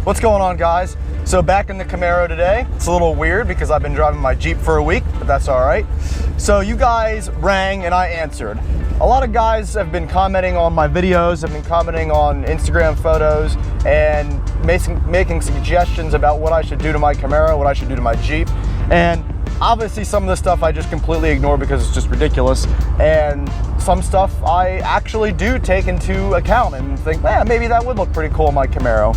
What's going on, guys? So back in the Camaro today. It's a little weird because I've been driving my Jeep for a week, but that's all right. So you guys rang and I answered. A lot of guys have been commenting on my videos, have been commenting on Instagram photos, and making suggestions about what I should do to my Camaro, what I should do to my Jeep. And obviously some of the stuff I just completely ignore because it's just ridiculous. And some stuff I actually do take into account and think, man, maybe that would look pretty cool in my Camaro.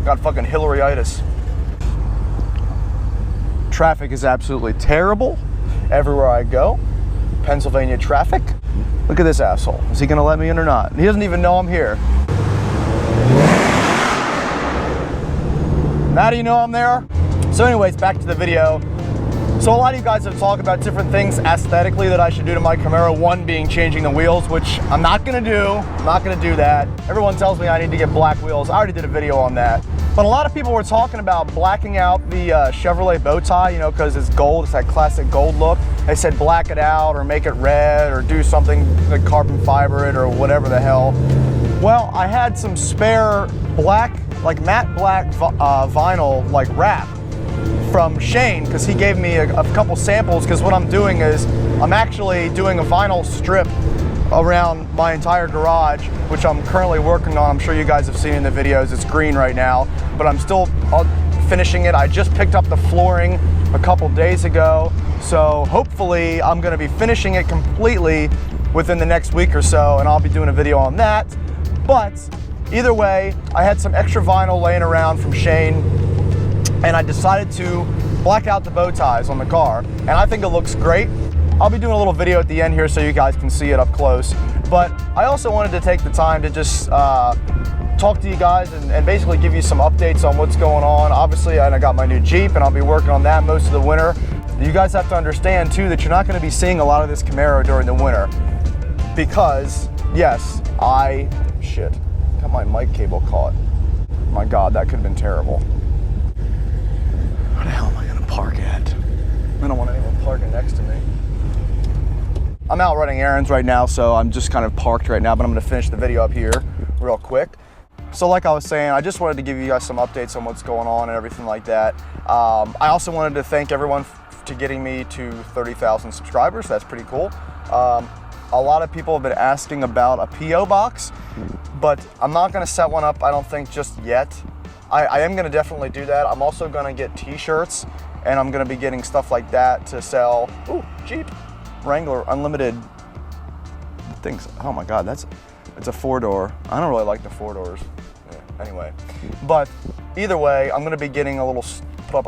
Got fucking Hillary-itis. Traffic is absolutely terrible everywhere I go. Pennsylvania traffic. Look at this asshole. Is he gonna let me in or not? He doesn't even know I'm here. Now do you know I'm there? So anyways, back to the video. So a lot of you guys have talked about different things aesthetically that I should do to my Camaro. One being changing the wheels, which I'm not gonna do. I'm not gonna do that. Everyone tells me I need to get black wheels. I already did a video on that. But a lot of people were talking about blacking out the Chevrolet bow tie, you know, because it's gold, it's that classic gold look. They said black it out or make it red or do something like carbon fiber it or whatever the hell. Well, I had some spare black, like matte black vinyl like wrap from Shane, because he gave me a couple samples, because what I'm doing is I'm actually doing a vinyl strip around my entire garage, which I'm currently working on. I'm sure you guys have seen in the videos. It's green right now, but I'm still finishing it. I just picked up the flooring a couple days ago, so hopefully I'm going to be finishing it completely within the next week or so, and I'll be doing a video on that. But either way, I had some extra vinyl laying around from Shane, and I decided to black out the bow ties on the car, and I think it looks great. I'll be doing a little video at the end here so you guys can see it up close, but I also wanted to take the time to just talk to you guys and basically give you some updates on what's going on. Obviously, I got my new Jeep, and I'll be working on that most of the winter. You guys have to understand too that you're not going to be seeing a lot of this Camaro during the winter, because yes, shit, got my mic cable caught. My God, that could have been terrible. Where the hell am I gonna park at? I don't want anyone parking next to me. I'm out running errands right now, so I'm just kind of parked right now, but I'm gonna finish the video up here real quick. So like I was saying, I just wanted to give you guys some updates on what's going on and everything like that. I also wanted to thank everyone to getting me to 30,000 subscribers. That's pretty cool. A lot of people have been asking about a P.O. box, but I'm not gonna set one up, I don't think, just yet. I am gonna definitely do that. I'm also gonna get t-shirts, and I'm gonna be getting stuff like that to sell. Ooh, Jeep Wrangler Unlimited things. Oh my God, it's a 4-door. I don't really like the 4-doors. Yeah, anyway, but either way, I'm gonna be getting a little,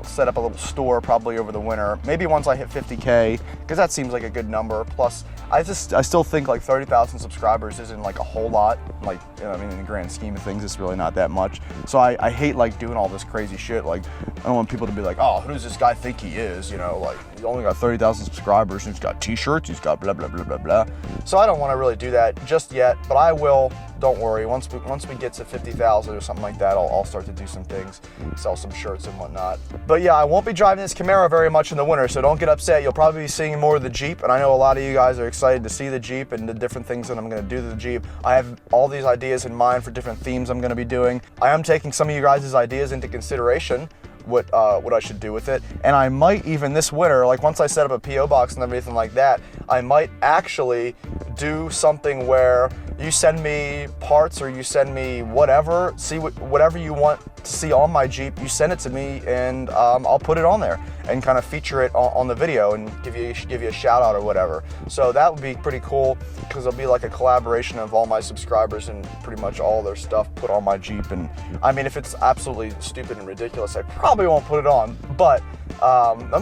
set up a little store probably over the winter. Maybe once I hit 50K, because that seems like a good number. Plus, I still think like 30,000 subscribers isn't like a whole lot. Like, you know, I mean, in the grand scheme of things, it's really not that much. So I hate like doing all this crazy shit. Like, I don't want people to be like, oh, who does this guy think he is? You know, like, he only got 30,000 subscribers, and he's got t-shirts, he's got blah, blah, blah, blah, blah. So I don't want to really do that just yet, but I will. Don't worry, once we get to 50,000 or something like that, I'll start to do some things, sell some shirts and whatnot. But yeah, I won't be driving this Camaro very much in the winter, so don't get upset. You'll probably be seeing more of the Jeep, and I know a lot of you guys are excited to see the Jeep and the different things that I'm gonna do to the Jeep. I have all these ideas in mind for different themes I'm gonna be doing. I am taking some of you guys' ideas into consideration, what I should do with it, and I might even this winter, like once I set up a P.O. box and everything like that, I might actually do something where you send me parts or you send me whatever, whatever you want to see on my Jeep, you send it to me, and I'll put it on there and kind of feature it on the video and give you a shout out or whatever. So that would be pretty cool, because it'll be like a collaboration of all my subscribers and pretty much all their stuff put on my Jeep. And I mean, if it's absolutely stupid and ridiculous, I probably won't put it on, but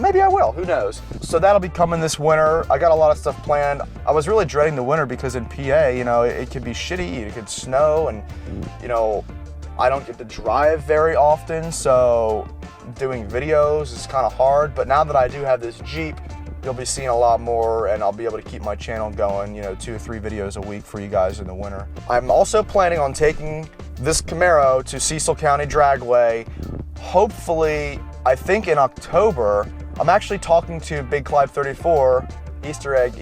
maybe I will, who knows. So that'll be coming this winter. I got a lot of stuff planned. I was really dreading the winter because in PA, you know, it could be shitty, it could snow, and you know, I don't get to drive very often, so doing videos is kind of hard. But now that I do have this Jeep, you'll be seeing a lot more, and I'll be able to keep my channel going, you know, 2 or 3 videos a week for you guys in the winter. I'm also planning on taking this Camaro to Cecil County Dragway, hopefully, I think in October. I'm actually talking to Big Clive 34, Easter egg,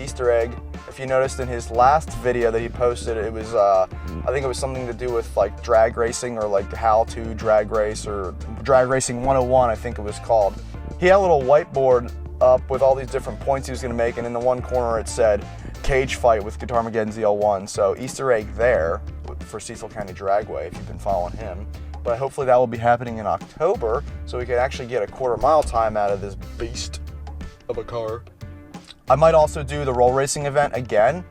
if you noticed in his last video that he posted, it was, I think it was something to do with like drag racing, or like how to drag race, or Drag Racing 101, I think it was called. He had a little whiteboard up with all these different points he was gonna make, and in the one corner it said, cage fight with Guitarmageddon ZL1. So Easter egg there for Cecil County Dragway if you've been following him. But hopefully that will be happening in October, so we can actually get a quarter-mile time out of this beast of a car. I might also do the roll racing event again,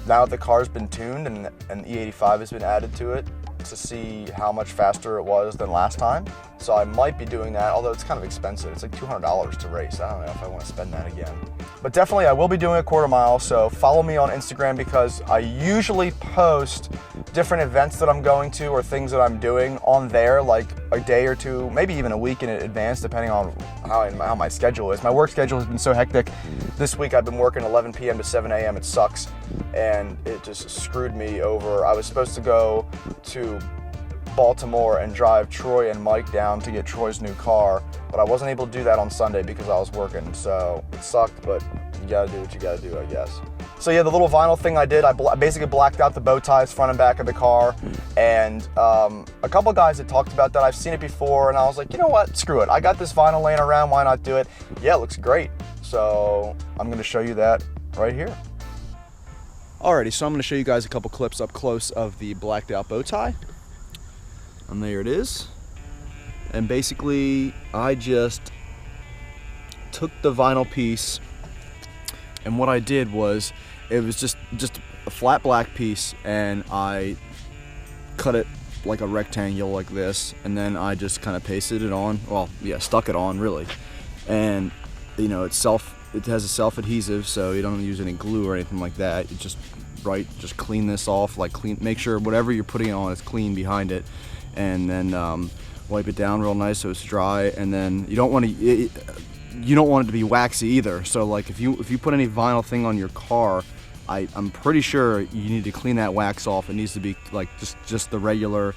now that the car's been tuned and E85 has been added to it, to see how much faster it was than last time. So I might be doing that, although it's kind of expensive. It's like $200 to race. I don't know if I want to spend that again. But definitely I will be doing a quarter mile, so follow me on Instagram, because I usually post different events that I'm going to or things that I'm doing on there like a day or two, maybe even a week in advance, depending on how my schedule is. My work schedule has been so hectic. This week I've been working 11 p.m. to 7 a.m. It sucks, and it just screwed me over. I was supposed to go to Baltimore and drive Troy and Mike down to get Troy's new car, but I wasn't able to do that on Sunday because I was working, so it sucked, but you gotta do what you gotta do, I guess. So yeah, the little vinyl thing I did, I basically blacked out the bow ties front and back of the car, and a couple guys had talked about that. I've seen it before, and I was like, you know what, screw it. I got this vinyl laying around, why not do it? Yeah, it looks great. So I'm gonna show you that right here. Alrighty, so I'm gonna show you guys a couple clips up close of the blacked out bow tie. And there it is. And basically, I just took the vinyl piece, and what I did was, it was just a flat black piece, and I cut it like a rectangle like this, and then I just kind of pasted it on. Well, yeah, stuck it on really. And you know, it has a self-adhesive, so you don't use any glue or anything like that. You just clean this off, make sure whatever you're putting on is clean behind it, and then wipe it down real nice so it's dry. And then you don't want it to be waxy either. So like if you put any vinyl thing on your car, I'm pretty sure you need to clean that wax off. It needs to be like just the regular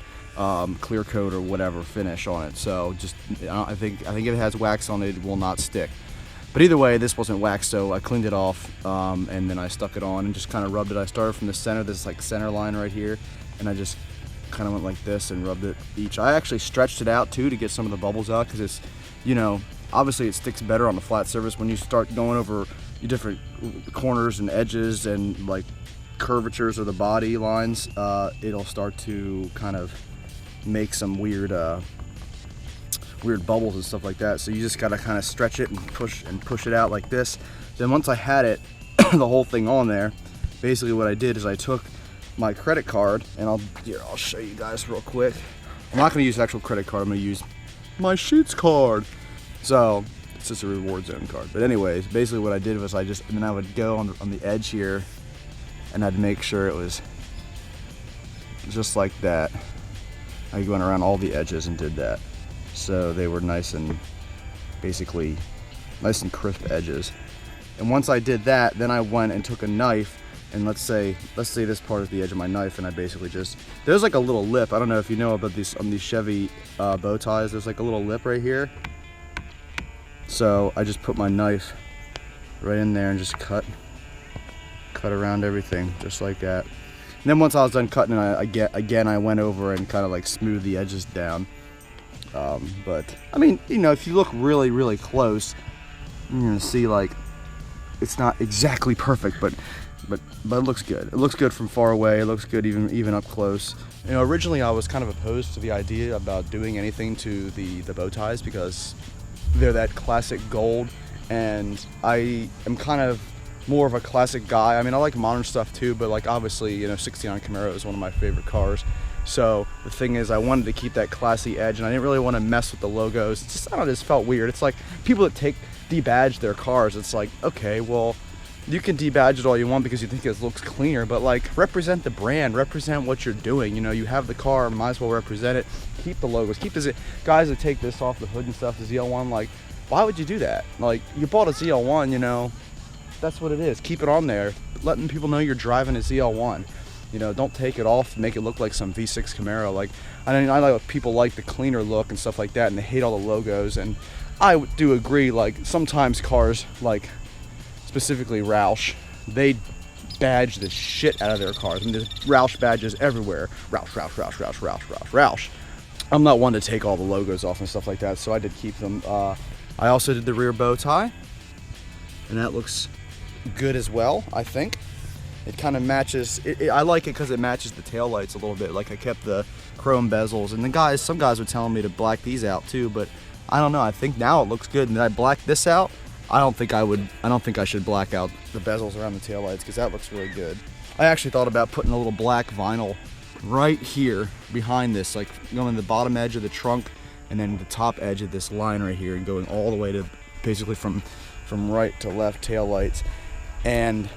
clear coat or whatever finish on it. So I think if it has wax on it, it will not stick. But either way, this wasn't wax, so I cleaned it off, and then I stuck it on and just kind of rubbed it. I started from the center, this like center line right here, and I just kind of went like this and rubbed it each. I actually stretched it out too to get some of the bubbles out, because it's, you know, obviously it sticks better on the flat surface. When you start going over different corners and edges and like curvatures of the body lines, it'll start to kind of make some weird bubbles and stuff like that. So you just gotta kind of stretch it and push it out like this. Then once I had it, the whole thing on there, basically what I did is I took my credit card, and I'll show you guys real quick. I'm not gonna use the actual credit card, I'm gonna use my Sheetz card. So it's just a reward zone card. But anyways, basically what I did was and then I would go on the edge here, and I'd make sure it was just like that. I went around all the edges and did that. So they were nice and crisp edges. And once I did that, then I went and took a knife, and let's say this part is the edge of my knife, and I basically there's like a little lip. I don't know if you know about these on these Chevy bow ties. There's like a little lip right here. So I just put my knife right in there and just cut around everything just like that. And then once I was done cutting, I went over and kind of like smoothed the edges down. But I mean, you know, if you look really, really close, you're gonna see like it's not exactly perfect, but it looks good. It looks good from far away. It looks good even up close. You know, originally I was kind of opposed to the idea about doing anything to the bow ties, because they're that classic gold, and I am kind of more of a classic guy. I mean, I like modern stuff too, but like obviously, you know, 69 Camaro is one of my favorite cars. So the thing is, I wanted to keep that classy edge, and I didn't really want to mess with the logos. It's just, I don't know, it just felt weird. It's like people that debadge their cars. It's like, okay, well, you can debadge it all you want because you think it looks cleaner, but like represent the brand, represent what you're doing. You know, you have the car, might as well represent it. Keep the logos, keep this. Guys that take this off the hood and stuff, the ZL1, like, why would you do that? Like, you bought a ZL1, you know, that's what it is. Keep it on there, letting people know you're driving a ZL1. You know, don't take it off and make it look like some V6 Camaro. Like, I mean, I know people like the cleaner look and stuff like that, and they hate all the logos. And I do agree, like, sometimes cars, like, specifically Roush, they badge the shit out of their cars. I mean, there's Roush badges everywhere. Roush, Roush, Roush, Roush, Roush, Roush, Roush. I'm not one to take all the logos off and stuff like that, so I did keep them. I also did the rear bow tie, and that looks good as well, I think. It kind of matches, I like it because it matches the taillights a little bit. Like I kept the chrome bezels, and some guys were telling me to black these out too, but I don't know, I think now it looks good. And did I black this out? I don't think I should black out the bezels around the taillights because that looks really good. I actually thought about putting a little black vinyl right here behind this, like going to the bottom edge of the trunk and then the top edge of this line right here and going all the way to basically from right to left taillights. And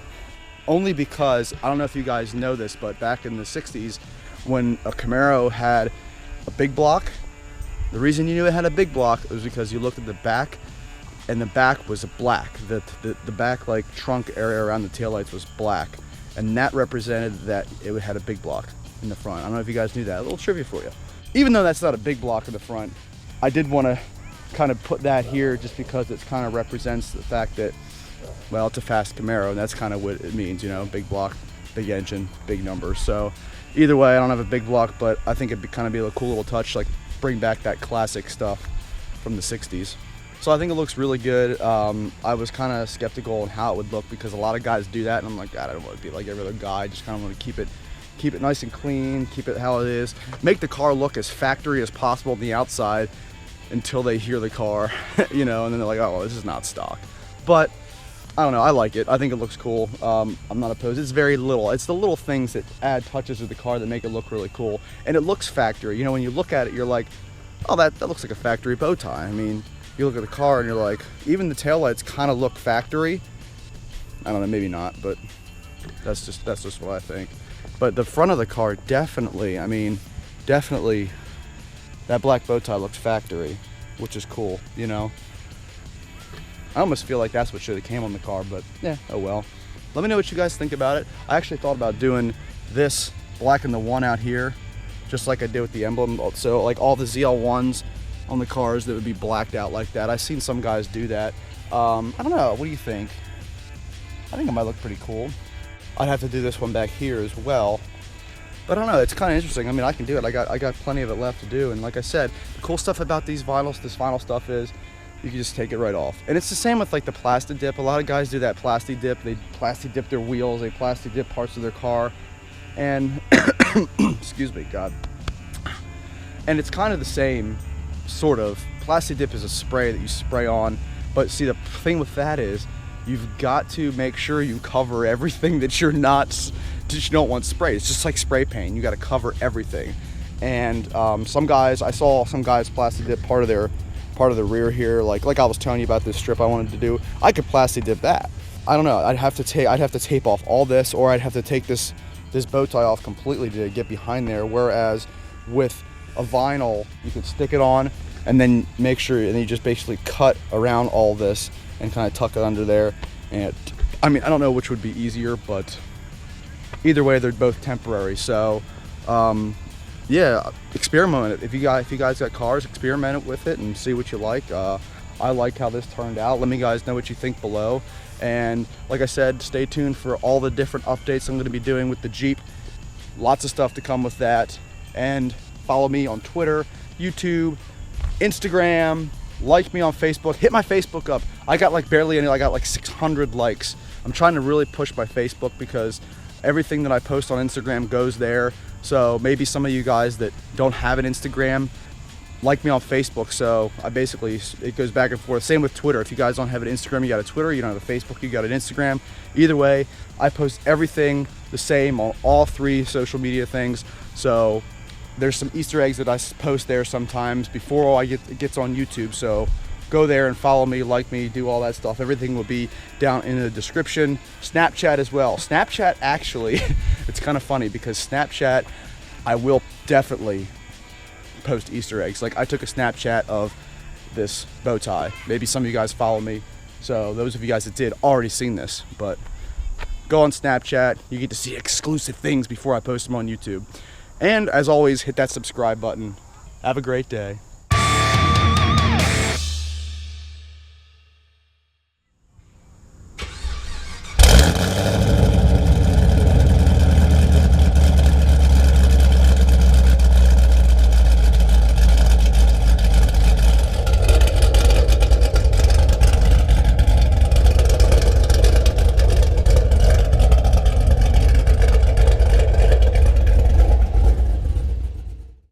only because, I don't know if you guys know this, but back in the 60s when a Camaro had a big block, the reason you knew it had a big block was because you looked at the back and the back was black. The back like trunk area around the taillights was black, and that represented that it had a big block in the front. I don't know if you guys knew that. A little trivia for you. Even though that's not a big block in the front, I did want to kind of put that here just because it kind of represents the fact that, well, it's a fast Camaro, and that's kind of what it means, you know, big block, big engine, big numbers. So either way, I don't have a big block, but I think it'd kind of be a cool little touch, like bring back that classic stuff from the 60s. So I think it looks really good. I was kind of skeptical on how it would look because a lot of guys do that, and I'm like, God, I don't want to be like every other guy. I just kind of want to keep it nice and clean, keep it how it is, make the car look as factory as possible on the outside until they hear the car, you know, and then they're like, oh, well, this is not stock. But I don't know, I like it. I think it looks cool. I'm not opposed. It's very little. It's the little things that add touches to the car that make it look really cool. And it looks factory. You know, when you look at it, you're like, oh, that looks like a factory bow tie. I mean, you look at the car and you're like, even the taillights kind of look factory. I don't know, maybe not, but that's just what I think. But the front of the car, definitely, I mean, definitely, that black bow tie looks factory, which is cool, you know? I almost feel like that's what should have came on the car, but yeah, oh well. Let me know what you guys think about it. I actually thought about doing this, blacking the one out here, just like I did with the emblem. So like all the ZL1s on the cars that would be blacked out like that. I've seen some guys do that. I don't know, what do you think? I think it might look pretty cool. I'd have to do this one back here as well. But I don't know, it's kind of interesting. I mean, I can do it. I got plenty of it left to do. And like I said, the cool stuff about these vinyls, this vinyl stuff is you can just take it right off. And it's the same with like the plasti dip. A lot of guys do that plasti dip. They plasti dip their wheels, they plasti dip parts of their car. And, excuse me, God. And it's kind of the same, sort of. Plasti dip is a spray that you spray on. But see, the thing with that is, you've got to make sure you cover everything that you don't want sprayed. It's just like spray paint. You got to cover everything. And some guys, I saw some guys plasti dip part of the rear here, like I was telling you about this strip I wanted to do. I could plasti dip that. I don't know. I'd have to tape off all this, or I'd have to take this bow tie off completely to get behind there. Whereas with a vinyl, you can stick it on and then make sure, and you just basically cut around all this and kind of tuck it under there. And I mean, I don't know which would be easier, but either way, they're both temporary. So yeah, experiment it. If you guys got cars, experiment with it and see what you like. I like how this turned out. Let me guys know what you think below. And like I said, stay tuned for all the different updates I'm going to be doing with the Jeep. Lots of stuff to come with that. And follow me on Twitter, YouTube, Instagram, like me on Facebook, hit my Facebook up. I got like barely any, I got like 600 likes. I'm trying to really push my Facebook because everything that I post on Instagram goes there. So maybe some of you guys that don't have an Instagram, like me on Facebook. So I basically, it goes back and forth. Same with Twitter. If you guys don't have an Instagram, you got a Twitter. You don't have a Facebook, you got an Instagram. Either way, I post everything the same on all three social media things. So there's some Easter eggs that I post there sometimes before it gets on YouTube. So go there and follow me, like me, do all that stuff. Everything will be down in the description. Snapchat as well. Snapchat, actually, it's kind of funny because Snapchat, I will definitely post Easter eggs. Like I took a Snapchat of this bow tie. Maybe some of you guys follow me. So those of you guys that did already seen this, but go on Snapchat. You get to see exclusive things before I post them on YouTube. And as always, hit that subscribe button. Have a great day.